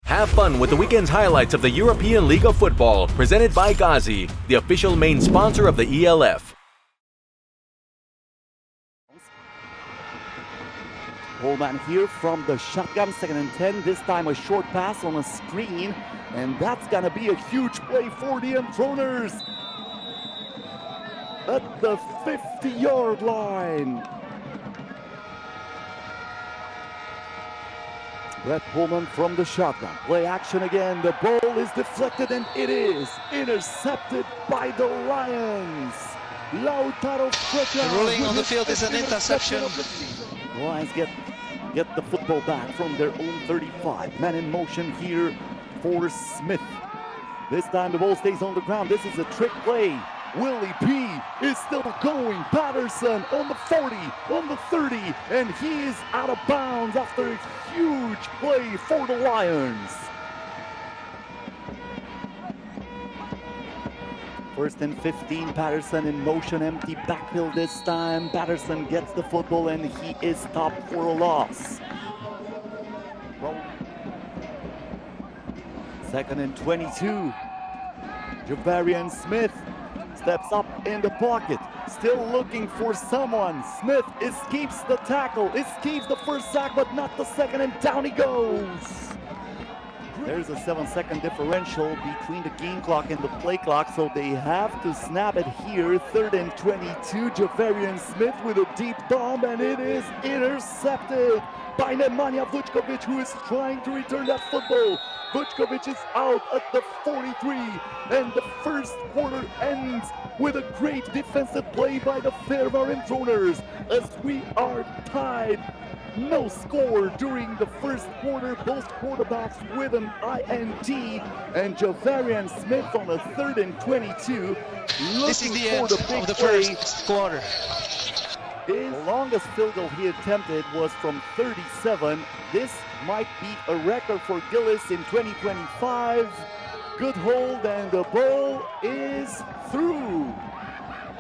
Have fun with the weekend's highlights of the European League of Football, presented by Ghazi, the official main sponsor of the ELF. Pullman here from the shotgun, 2nd and 10. This time a short pass on a screen, and that's gonna be a huge play for the Enthroners at the 50-yard line. Brett Pullman from the shotgun. Play action again. The ball is deflected, and it is intercepted by the Lions. Lautaro Frecha. The ruling on the field is an interception. The Lions get the football back from their own 35. Man in motion here for Smith. This time the ball stays on the ground. This is a trick play. Willie P is still going. Patterson on the 40, on the 30, and he is out of bounds after a huge play for the Lions. 1st and 15, Patterson in motion, empty backfield this time. Patterson gets the football and he is stopped for a loss. 2nd and 22. Javarian Smith steps up in the pocket, still looking for someone. Smith escapes the tackle, escapes the first sack, but not the second, and down he goes. There's a 7-second differential between the game clock and the play clock, so they have to snap it here. 3rd and 22, Javarian Smith with a deep bomb, and it is intercepted by Nemanja Vučković, who is trying to return that football. Vučković is out at the 43, and the first quarter ends with a great defensive play by the Fehervar Enthroners as we are tied. No score during the first quarter, both quarterbacks with an INT, and Javarian Smith on a 3rd and 22. This is the end of the first quarter. The longest field goal he attempted was from 37. This might be a record for Gillis in 2025. Good hold, and the ball is through.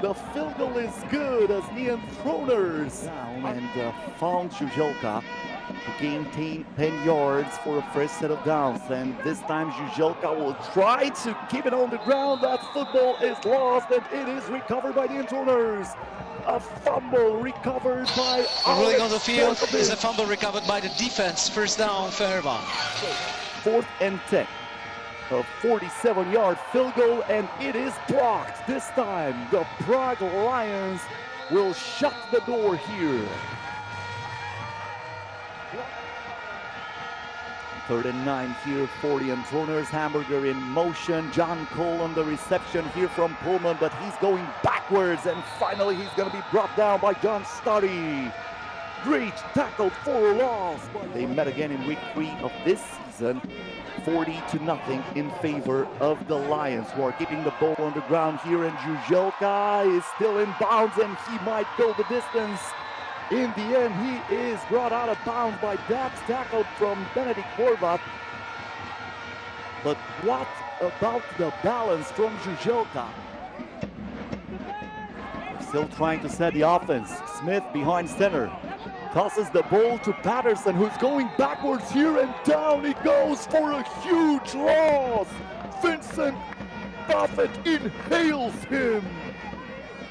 The field goal is good as the Enthroners down and found Juzelka to gain 10 yards for a fresh set of downs. And this time Juzelka will try to keep it on the ground. That football is lost, and it is recovered by the Enthroners. A fumble recovered by The ruling on the field is a fumble recovered by the defense. First down, Fehervar. 4th and 10. A 47-yard field goal, and it is blocked. This time, the Prague Lions will shut the door here. 3rd and 9 here for the Enthroners. Hamburger in motion. John Cole on the reception here from Pullman, but he's going backwards, and finally he's going to be brought down by John Stoddy. Great tackle for a loss. They met again in week 3 of this season. 40-0 in favor of the Lions, who are keeping the ball on the ground here, and Juzelka is still in bounds, and he might go the distance. In the end, he is brought out of bounds by that tackle from Benedikt Horvat. But what about the balance from Juzelka? Still trying to set the offense. Smith behind center. Tosses the ball to Patterson, who's going backwards here, and down he goes for a huge loss. Vincent Buffett inhales him.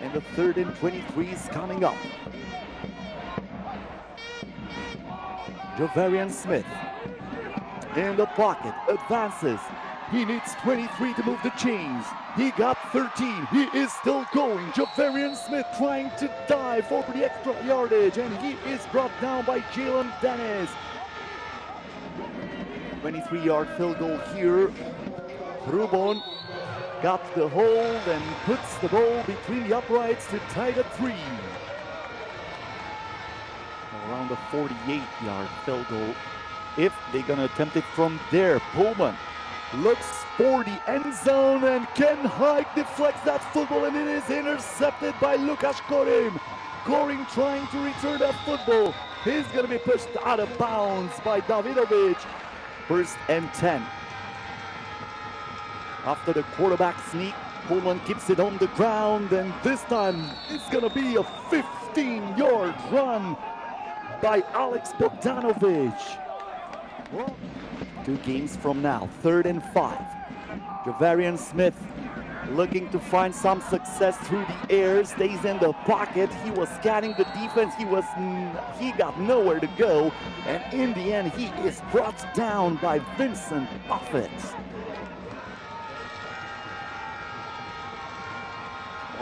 And the 3rd and 23 is coming up. Javarian Smith in the pocket, advances. He needs 23 to move the chains. He got 13. He is still going. Javarian Smith trying to dive over the extra yardage, and he is brought down by Jalen Dennis. 23-yard field goal here. Rubon got the hold and puts the ball between the uprights to tie the 3. Around the 48-yard field goal, if they're going to attempt it from there. Pullman looks for the end zone, and Ken Haig deflects that football, and it is intercepted by Lukasz Korim. Korim trying to return that football. He's going to be pushed out of bounds by Davidovic. 1st and 10. After the quarterback sneak, Pullman keeps it on the ground, and this time it's going to be a 15-yard run by Alex Bogdanovic. Well, 2 games from now, 3rd and 5. Javarian Smith looking to find some success through the air, stays in the pocket. He was scanning the defense. He got nowhere to go, and in the end, he is brought down by Vincent Buffett.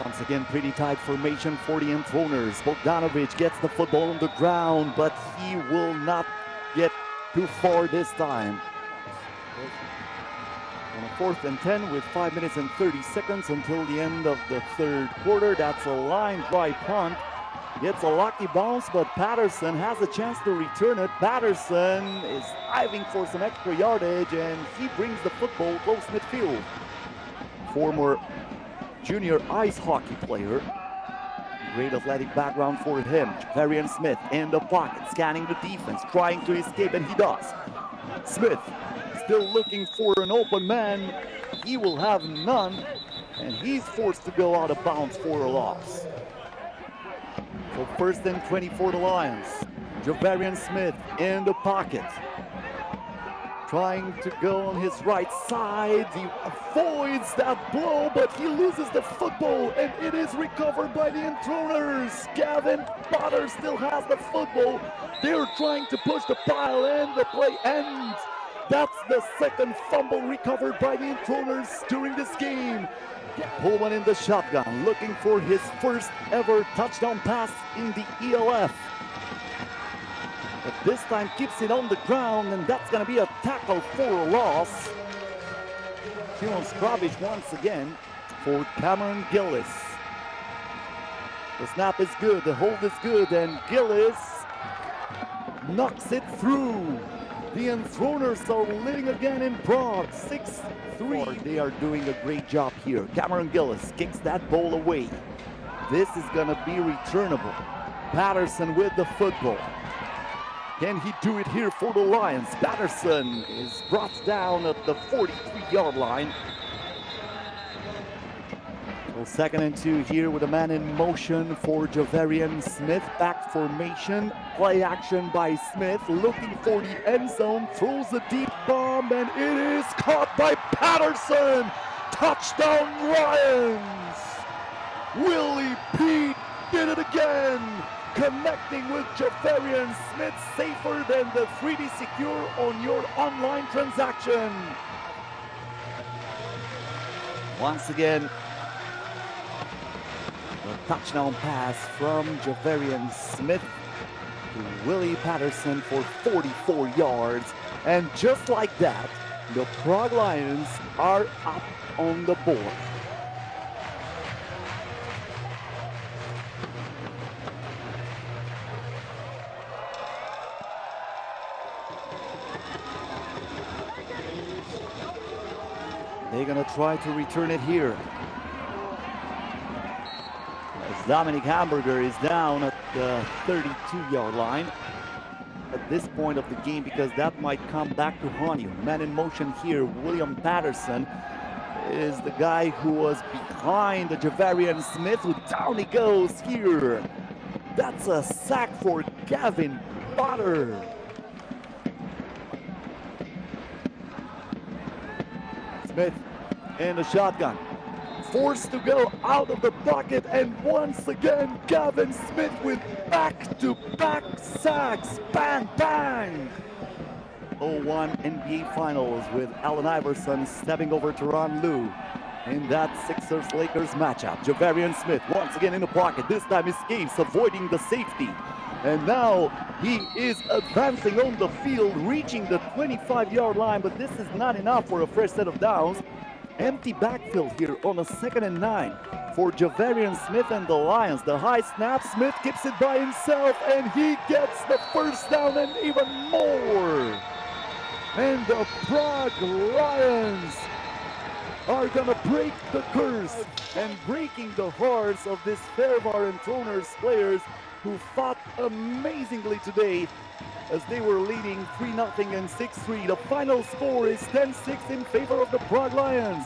Once again, pretty tight formation for the Enthroners. Bogdanovic gets the football on the ground, but he will not get too far this time. On a 4th and 10 with 5 minutes and 30 seconds until the end of the 3rd quarter. That's a line drive punt. Gets a lucky bounce, but Patterson has a chance to return it. Patterson is diving for some extra yardage, and he brings the football close midfield. Former junior ice hockey player. Great athletic background for him. Javarian Smith in the pocket, scanning the defense, trying to escape, and he does. Smith still looking for an open man. He will have none, and he's forced to go out of bounds for a loss. So 1st and 20 for the Lions. Javarian Smith in the pocket, trying to go on his right side. He avoids that blow, but he loses the football, and it is recovered by the Enthroners. Gavin Potter still has the football. They're trying to push the pile, and the play ends. That's the 2nd fumble recovered by the Enthroners during this game. Pullman in the shotgun, looking for his 1st ever touchdown pass in the ELF. But this time keeps it on the ground, and that's going to be a tackle for a loss. Simon Skravic once again for Cameron Gillis. The snap is good, the hold is good, and Gillis knocks it through. The Enthroners are leading again in Prague, 6-3. They are doing a great job here. Cameron Gillis kicks that ball away. This is going to be returnable. Patterson with the football. Can he do it here for the Lions? Patterson is brought down at the 43-yard line. So 2nd and 2 here with a man in motion for Javarian Smith. Back formation, play action by Smith, looking for the end zone, throws a deep bomb, and it is caught by Patterson. Touchdown Lions! Willie Pete did it again, connecting with Javarian Smith, safer than the 3D Secure on your online transaction. Once again, a touchdown pass from Javarian Smith to Willie Patterson for 44 yards. And just like that, the Prague Lions are up on the board. They're going to try to return it here. As Dominic Hamburger is down at the 32-yard line at this point of the game, because that might come back to haunt you. Man in motion here, William Patterson is the guy who was behind the Javarian Smith, who down he goes here. That's a sack for Gavin Potter. Smith in the shotgun, forced to go out of the pocket, and once again Gavin Smith with back-to-back sacks. Bang, bang! 0-1 NBA Finals with Allen Iverson stepping over to Ron Liu in that Sixers-Lakers matchup. Javarian Smith once again in the pocket, this time escapes, avoiding the safety. And now he is advancing on the field, reaching the 25-yard line, but this is not enough for a fresh set of downs. Empty backfield here on a 2nd and 9 for Javarian Smith and the Lions. The high snap, Smith keeps it by himself, and he gets the first down and even more. And the Prague Lions are gonna break the curse and breaking the hearts of this Fehervar and Enthroners players who fought amazingly today as they were leading 3-0 and 6-3. The final score is 10-6 in favor of the Prague Lions.